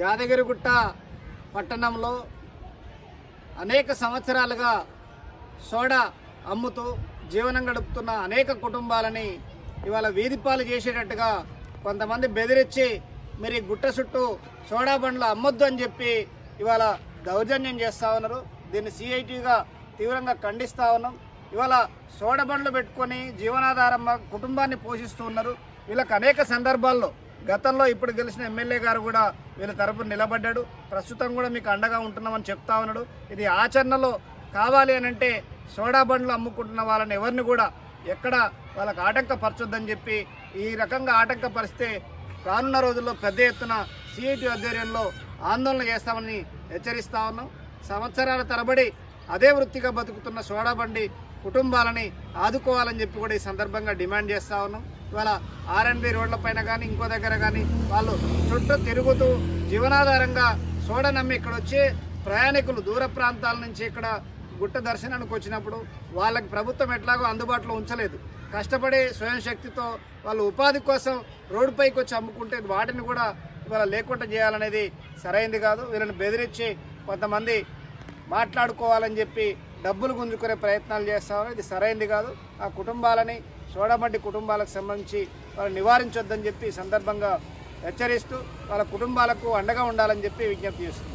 యాదగిరిగుట్ట పట్టణంలో అనేక సంవత్సరాలుగా సోడా అమ్ముతూ జీవనం గడుపుతున్న అనేక కుటుంబాలని ఇవాళ వీధిపాలు చేసేటట్టుగా కొంతమంది బెదిరించి మీరు గుట్ట చుట్టూ సోడా బండ్లు అమ్మొద్దు అని చెప్పి ఇవాళ దౌర్జన్యం చేస్తూ ఉన్నారు. దీన్ని సిఐటిగా తీవ్రంగా ఖండిస్తూ ఉన్నాం. ఇవాళ సోడా బండ్లు పెట్టుకొని జీవనాధారం కుటుంబాన్ని పోషిస్తూ ఉన్నారు. వీళ్ళకి అనేక సందర్భాల్లో గతంలో ఇప్పుడు గెలిచిన ఎమ్మెల్యే గారు కూడా వీళ్ళ తరపున నిలబడ్డాడు. ప్రస్తుతం కూడా మీకు అండగా ఉంటున్నామని చెప్తా ఉన్నాడు. ఇది ఆచరణలో కావాలి అని అంటే సోడా బండ్లు అమ్ముకుంటున్న వాళ్ళని ఎవరిని కూడా ఎక్కడ వాళ్ళకి ఆటంకపరచొద్దని చెప్పి ఈ రకంగా ఆటంకపరిస్తే రానున్న రోజుల్లో పెద్ద ఎత్తున సిఐటి ఆధ్వర్యంలో ఆందోళన చేస్తామని హెచ్చరిస్తా ఉన్నాం. సంవత్సరాల తరబడి అదే వృత్తిగా బతుకుతున్న సోడా బండి కుటుంబాలని ఆదుకోవాలని చెప్పి కూడా ఈ సందర్భంగా డిమాండ్ చేస్తూ ఉన్నాం. ఇవాళ ఆర్ఎండ్బి రోడ్లపైన కానీ ఇంకో దగ్గర కానీ వాళ్ళు చుట్టూ తిరుగుతూ జీవనాధారంగా సోడా నమ్మి ఇక్కడ వచ్చే ప్రయాణికులు దూర ప్రాంతాల నుంచి ఇక్కడ గుట్ట దర్శనానికి వచ్చినప్పుడు వాళ్ళకి ప్రభుత్వం ఎట్లాగో అందుబాటులో ఉంచలేదు. కష్టపడి స్వయం శక్తితో వాళ్ళు ఉపాధి కోసం రోడ్డుపైకి వచ్చి అమ్ముకుంటే వాటిని కూడా ఇవాళ లేకుండా చేయాలనేది సరైంది కాదు. వీళ్ళని బెదిరించి కొంతమంది మాట్లాడుకోవాలని చెప్పి డబ్బులు గుంజుకునే ప్రయత్నాలు చేస్తామని ఇది సరైంది కాదు. ఆ కుటుంబాలని సోడాబండి కుటుంబాలకు సంబంధించి వాళ్ళు నివారించొద్దని చెప్పి సందర్భంగా హెచ్చరిస్తూ వాళ్ళ కుటుంబాలకు అండగా ఉండాలని చెప్పి విజ్ఞప్తి చేస్తుంది.